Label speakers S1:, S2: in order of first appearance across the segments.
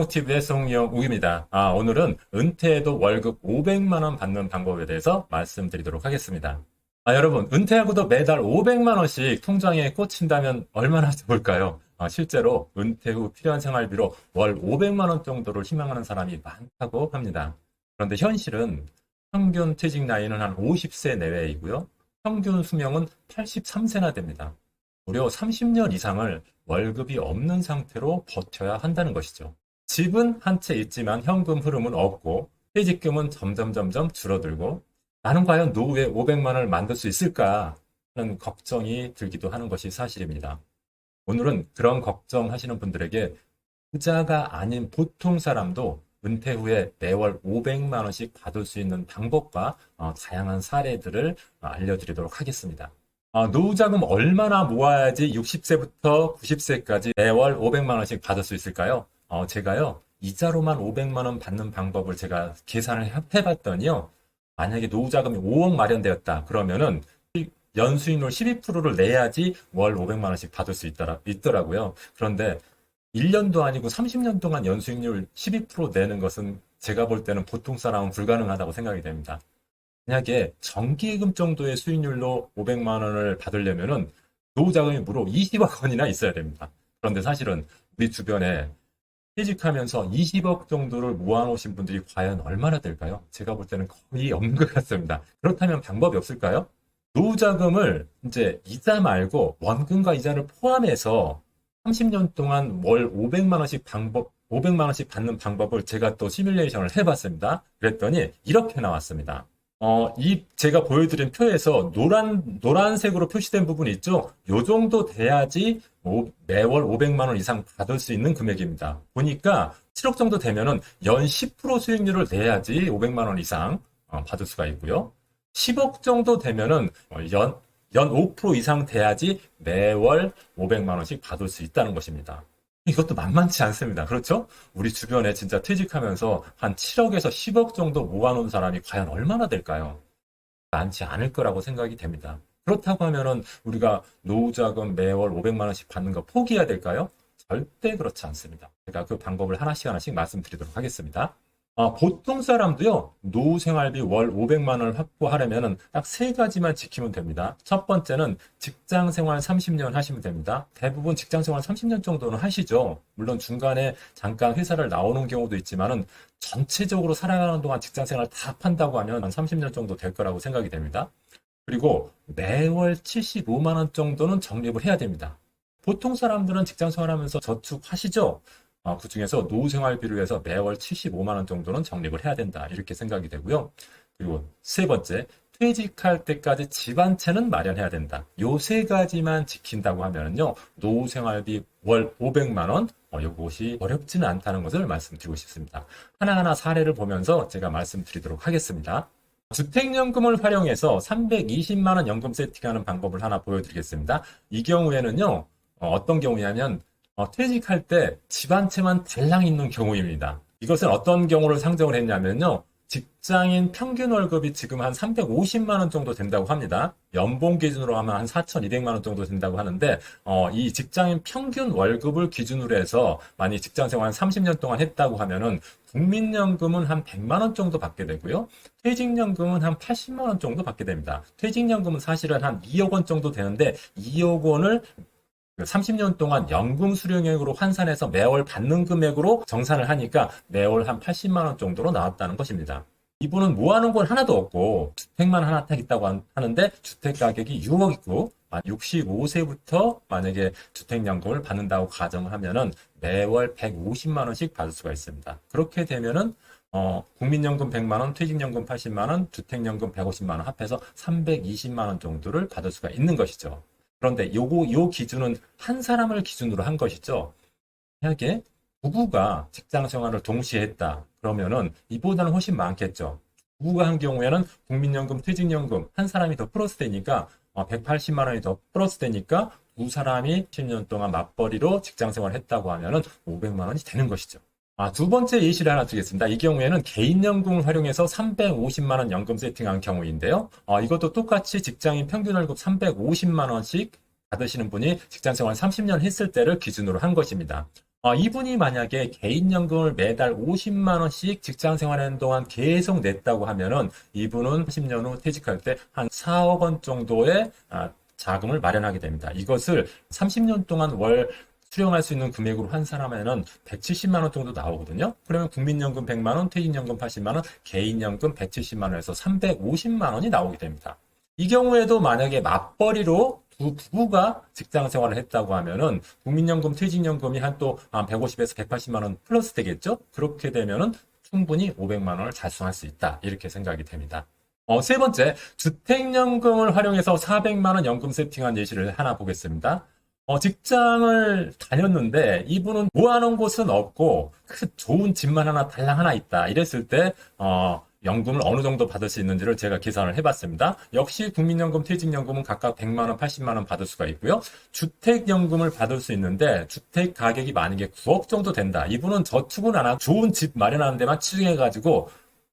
S1: TV의 송영 우입니다. 오늘은 은퇴해도 월급 500만 원 받는 방법에 대해서 말씀드리도록 하겠습니다. 여러분, 은퇴하고도 매달 500만 원씩 통장에 꽂힌다면 얼마나 좋을까요? 실제로 은퇴 후 필요한 생활비로 월 500만 원 정도를 희망하는 사람이 많다고 합니다. 그런데 현실은 평균 퇴직 나이는 한 50세 내외이고요. 평균 수명은 83세나 됩니다. 무려 30년 이상을 월급이 없는 상태로 버텨야 한다는 것이죠. 집은 한 채 있지만 현금 흐름은 없고 퇴직금은 점점 줄어들고 나는 과연 노후에 500만 원을 만들 수 있을까 하는 걱정이 들기도 하는 것이 사실입니다. 오늘은 그런 걱정하시는 분들에게 부자가 아닌 보통 사람도 은퇴 후에 매월 500만 원씩 받을 수 있는 방법과 다양한 사례들을 알려드리도록 하겠습니다. 노후 자금 얼마나 모아야지 60세부터 90세까지 매월 500만 원씩 받을 수 있을까요? 제가요, 이자로만 500만 원 받는 방법을 제가 계산을 해봤더니요, 만약에 노후 자금이 5억 마련되었다. 그러면은 연수익률 12%를 내야지 월 500만 원씩 받을 수 있더라고요. 그런데 1년도 아니고 30년 동안 연수익률 12% 내는 것은 제가 볼 때는 보통 사람은 불가능하다고 생각이 됩니다. 만약에 정기예금 정도의 수익률로 500만 원을 받으려면은 노후 자금이 무려 20억 원이나 있어야 됩니다. 그런데 사실은 우리 주변에 퇴직하면서 20억 정도를 모아놓으신 분들이 과연 얼마나 될까요? 제가 볼 때는 거의 없는 것 같습니다. 그렇다면 방법이 없을까요? 노후 자금을 이제 이자 말고 원금과 이자를 포함해서 30년 동안 월 500만 원씩 받는 방법을 제가 또 시뮬레이션을 해봤습니다. 그랬더니 이렇게 나왔습니다. 제가 보여드린 표에서 노란색으로 표시된 부분이 있죠? 요 정도 돼야지 매월 500만 원 이상 받을 수 있는 금액입니다. 보니까 7억 정도 되면은 연 10% 수익률을 내야지 500만 원 이상 받을 수가 있고요. 10억 정도 되면은 연 5% 이상 돼야지 매월 500만 원씩 받을 수 있다는 것입니다. 이것도 만만치 않습니다. 그렇죠? 우리 주변에 진짜 퇴직하면서 한 7억에서 10억 정도 모아놓은 사람이 과연 얼마나 될까요? 많지 않을 거라고 생각이 됩니다. 그렇다고 하면은 우리가 노후자금 매월 500만 원씩 받는 거 포기해야 될까요? 절대 그렇지 않습니다. 제가 그 방법을 하나씩 말씀드리도록 하겠습니다. 보통 사람도요, 노후 생활비 월 500만 원을 확보하려면 딱 세 가지만 지키면 됩니다. 첫 번째는 직장 생활 30년 하시면 됩니다. 대부분 직장 생활 30년 정도는 하시죠. 물론 중간에 잠깐 회사를 나오는 경우도 있지만은 전체적으로 살아가는 동안 직장 생활 다 판다고 하면 한 30년 정도 될 거라고 생각이 됩니다. 그리고 매월 75만 원 정도는 적립을 해야 됩니다. 보통 사람들은 직장 생활하면서 저축하시죠? 그 중에서 노후 생활비를 위해서 매월 75만 원 정도는 적립을 해야 된다. 이렇게 생각이 되고요. 그리고 세 번째, 퇴직할 때까지 집 한 채는 마련해야 된다. 요 세 가지만 지킨다고 하면요, 노후 생활비 월 500만 원, 이것이 어렵지는 않다는 것을 말씀드리고 싶습니다. 하나하나 사례를 보면서 제가 말씀드리도록 하겠습니다. 주택연금을 활용해서 320만 원 연금 세팅하는 방법을 하나 보여드리겠습니다. 이 경우에는요, 어떤 경우냐면 퇴직할 때 집 한 채만 달랑 있는 경우입니다. 이것은 어떤 경우를 상정을 했냐면요. 직장인 평균 월급이 지금 한 350만 원 정도 된다고 합니다. 연봉 기준으로 하면 한 4,200만 원 정도 된다고 하는데 이 직장인 평균 월급을 기준으로 해서 만약 직장 생활 30년 동안 했다고 하면은 국민연금은 한 100만 원 정도 받게 되고요. 퇴직연금은 한 80만 원 정도 받게 됩니다. 퇴직연금은 사실은 한 2억 원 정도 되는데 2억 원을 30년 동안 연금 수령액으로 환산해서 매월 받는 금액으로 정산을 하니까 매월 한 80만 원 정도로 나왔다는 것입니다. 이분은 모아놓은 건 하나도 없고 주택만 하나 딱 있다고 하는데 주택 가격이 6억 있고 65세부터 만약에 주택연금을 받는다고 가정을 하면은 매월 150만 원씩 받을 수가 있습니다. 그렇게 되면은 국민연금 100만 원, 퇴직연금 80만 원, 주택연금 150만 원 합해서 320만 원 정도를 받을 수가 있는 것이죠. 그런데 요 기준은 한 사람을 기준으로 한 것이죠. 만약에 부부가 직장 생활을 동시에 했다. 그러면은 이보다는 훨씬 많겠죠. 부부가 한 경우에는 국민연금, 퇴직연금 한 사람이 더 플러스 되니까 180만 원이 더 플러스 되니까 두 사람이 10년 동안 맞벌이로 직장 생활을 했다고 하면은 500만 원이 되는 것이죠. 두 번째 예시를 하나 드리겠습니다. 이 경우에는 개인연금을 활용해서 350만 원 연금 세팅한 경우인데요. 이것도 똑같이 직장인 평균 월급 350만 원씩 받으시는 분이 직장생활 30년 했을 때를 기준으로 한 것입니다. 이분이 만약에 개인연금을 매달 50만 원씩 직장 생활하는 동안 계속 냈다고 하면은 이분은 10년 후 퇴직할 때 한 4억 원 정도의 자금을 마련하게 됩니다. 이것을 30년 동안 월 수령할 수 있는 금액으로 환산하면은 170만 원 정도 나오거든요. 그러면 국민연금 100만 원, 퇴직연금 80만 원, 개인연금 170만 원에서 350만 원이 나오게 됩니다. 이 경우에도 만약에 맞벌이로 두 부부가 직장 생활을 했다고 하면은 국민연금, 퇴직연금이 한 또 150에서 180만 원 플러스 되겠죠? 그렇게 되면은 충분히 500만 원을 달성할 수 있다. 이렇게 생각이 됩니다. 세 번째, 주택연금을 활용해서 400만 원 연금 세팅한 예시를 하나 보겠습니다. 직장을 다녔는데 이분은 모아놓은 곳은 없고 좋은 집만 하나 달랑 하나 있다. 이랬을 때 연금을 어느 정도 받을 수 있는지를 제가 계산을 해봤습니다. 역시 국민연금, 퇴직연금은 각각 100만 원, 80만 원 받을 수가 있고요. 주택연금을 받을 수 있는데 주택 가격이 만약에 9억 정도 된다. 이분은 저축은 안 하고 좋은 집 마련하는 데만 치중해가지고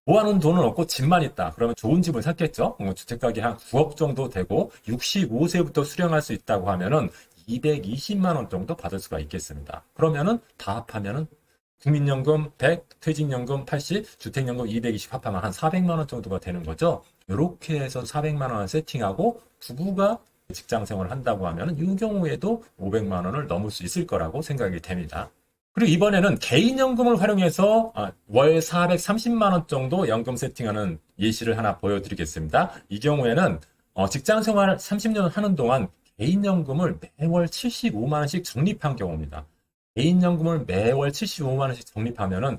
S1: 모아놓은 돈은 없고 집만 있다. 그러면 좋은 집을 샀겠죠. 주택 가격이 한 9억 정도 되고 65세부터 수령할 수 있다고 하면은 220만 원 정도 받을 수가 있겠습니다. 그러면은 다 합하면은 국민연금 100, 퇴직연금 80, 주택연금 220 합하면 한 400만 원 정도가 되는 거죠. 이렇게 해서 400만 원을 세팅하고 부부가 직장 생활을 한다고 하면은 이 경우에도 500만 원을 넘을 수 있을 거라고 생각이 됩니다. 그리고 이번에는 개인연금을 활용해서 월 430만 원 정도 연금 세팅하는 예시를 하나 보여드리겠습니다. 이 경우에는 직장 생활 30년 하는 동안 개인연금을 매월 75만 원씩 적립한 경우입니다. 개인연금을 매월 75만 원씩 적립하면은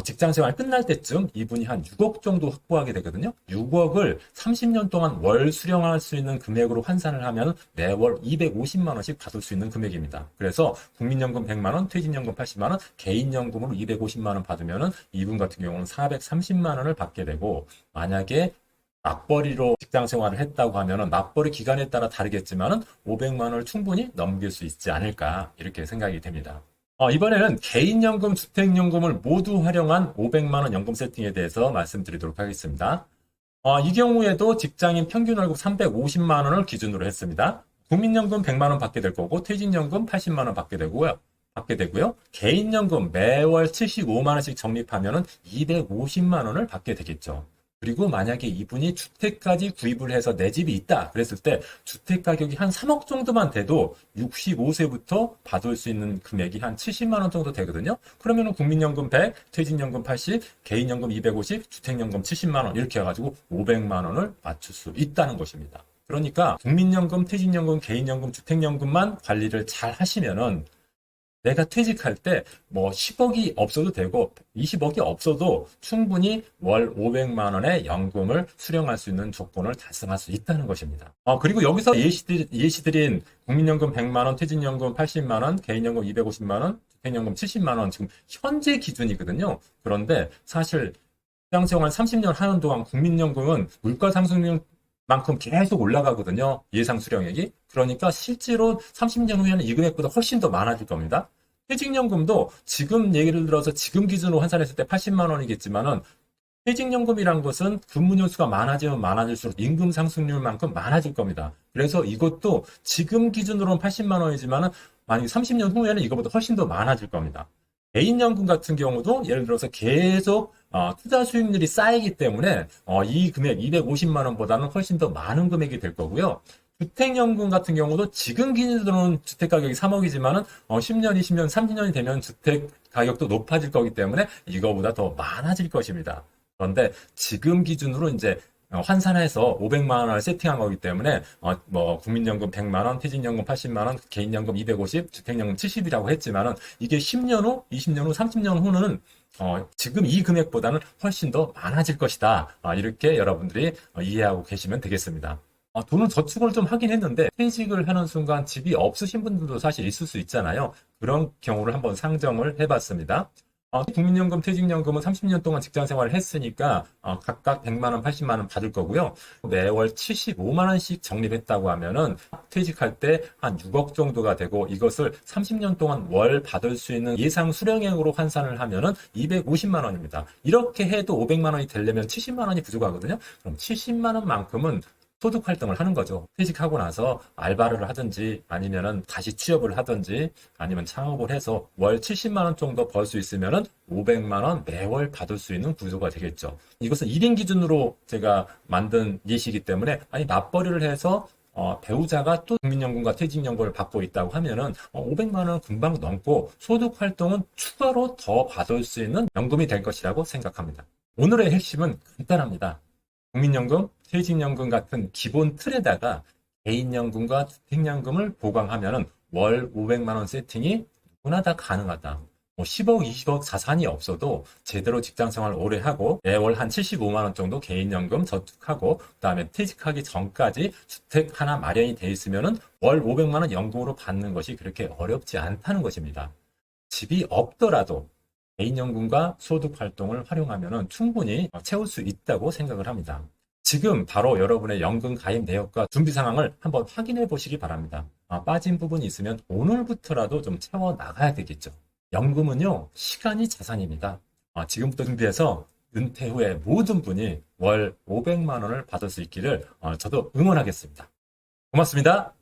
S1: 직장 생활 끝날 때쯤 이분이 한 6억 정도 확보하게 되거든요. 6억을 30년 동안 월 수령할 수 있는 금액으로 환산을 하면 매월 250만 원씩 받을 수 있는 금액입니다. 그래서 국민연금 100만 원, 퇴직연금 80만 원, 개인연금으로 250만 원 받으면은 이분 같은 경우는 430만 원을 받게 되고, 만약에 맞벌이로 직장 생활을 했다고 하면은 맞벌이 기간에 따라 다르겠지만은 500만 원을 충분히 넘길 수 있지 않을까, 이렇게 생각이 됩니다. 이번에는 개인연금, 주택연금을 모두 활용한 500만 원 연금 세팅에 대해서 말씀드리도록 하겠습니다. 이 경우에도 직장인 평균 월급 350만 원을 기준으로 했습니다. 국민연금 100만 원 받게 될 거고, 퇴직연금 80만 원 받게 되고요. 개인연금 매월 75만 원씩 적립하면은 250만 원을 받게 되겠죠. 그리고 만약에 이분이 주택까지 구입을 해서 내 집이 있다 그랬을 때 주택 가격이 한 3억 정도만 돼도 65세부터 받을 수 있는 금액이 한 70만 원 정도 되거든요. 그러면은 국민연금 100, 퇴직연금 80, 개인연금 250, 주택연금 70만 원 이렇게 해가지고 500만 원을 맞출 수 있다는 것입니다. 그러니까 국민연금, 퇴직연금, 개인연금, 주택연금만 관리를 잘 하시면은 내가 퇴직할 때 10억이 없어도 되고 20억이 없어도 충분히 월 500만 원의 연금을 수령할 수 있는 조건을 달성할 수 있다는 것입니다. 그리고 여기서 예시드린 국민연금 100만 원, 퇴직연금 80만 원, 개인연금 250만 원, 주택연금 70만 원 지금 현재 기준이거든요. 그런데 사실 직장생활 30년 하는 동안 국민연금은 물가 상승률 만큼 계속 올라가거든요. 예상 수령액이. 그러니까 실제로 30년 후에는 이 금액보다 훨씬 더 많아질 겁니다. 퇴직연금도 지금 예를 들어서 지금 기준으로 환산했을 때 80만 원이겠지만은 퇴직연금이란 것은 근무년 수가 많아지면 많아질수록 임금 상승률만큼 많아질 겁니다. 그래서 이것도 지금 기준으로는 80만 원이지만은 만약 30년 후에는 이거보다 훨씬 더 많아질 겁니다. 개인연금 같은 경우도 예를 들어서 계속 투자 수익률이 쌓이기 때문에 이 금액 250만 원보다는 훨씬 더 많은 금액이 될 거고요. 주택연금 같은 경우도 지금 기준으로는 주택 가격이 3억이지만은 10년, 20년, 30년이 되면 주택 가격도 높아질 거기 때문에 이거보다 더 많아질 것입니다. 그런데 지금 기준으로 이제 환산해서 500만 원을 세팅한 거기 때문에 국민연금 100만 원, 퇴직연금 80만 원, 개인연금 250, 주택연금 70이라고 했지만은 이게 10년 후, 20년 후, 30년 후는 지금 이 금액보다는 훨씬 더 많아질 것이다. 이렇게 여러분들이 이해하고 계시면 되겠습니다. 돈은 저축을 좀 하긴 했는데 퇴직을 하는 순간 집이 없으신 분들도 사실 있을 수 있잖아요. 그런 경우를 한번 상정을 해봤습니다. 국민연금, 퇴직연금은 30년 동안 직장 생활을 했으니까 각각 100만 원, 80만 원 받을 거고요. 매월 75만 원씩 적립했다고 하면은 퇴직할 때 한 6억 정도가 되고 이것을 30년 동안 월 받을 수 있는 예상 수령액으로 환산을 하면은 250만 원입니다. 이렇게 해도 500만 원이 되려면 70만 원이 부족하거든요. 그럼 70만 원만큼은 소득 활동을 하는 거죠. 퇴직하고 나서 알바를 하든지 아니면은 다시 취업을 하든지 아니면 창업을 해서 월 70만 원 정도 벌 수 있으면은 500만 원 매월 받을 수 있는 구조가 되겠죠. 이것은 1인 기준으로 제가 만든 예시이기 때문에 아니 맞벌이를 해서 배우자가 또 국민연금과 퇴직연금을 받고 있다고 하면은 500만 원 금방 넘고 소득 활동은 추가로 더 받을 수 있는 연금이 될 것이라고 생각합니다. 오늘의 핵심은 간단합니다. 국민연금, 퇴직연금 같은 기본 틀에다가 개인연금과 주택연금을 보강하면은 월 500만 원 세팅이 누구나 다 가능하다. 10억, 20억 자산이 없어도 제대로 직장 생활 오래 하고 매월 한 75만 원 정도 개인연금 저축하고 그다음에 퇴직하기 전까지 주택 하나 마련이 돼 있으면은 월 500만 원 연금으로 받는 것이 그렇게 어렵지 않다는 것입니다. 집이 없더라도 개인연금과 소득 활동을 활용하면은 충분히 채울 수 있다고 생각을 합니다. 지금 바로 여러분의 연금 가입 내역과 준비 상황을 한번 확인해 보시기 바랍니다. 빠진 부분이 있으면 오늘부터라도 좀 채워 나가야 되겠죠. 연금은요, 시간이 자산입니다. 지금부터 준비해서 은퇴 후에 모든 분이 월 500만 원을 받을 수 있기를 저도 응원하겠습니다. 고맙습니다.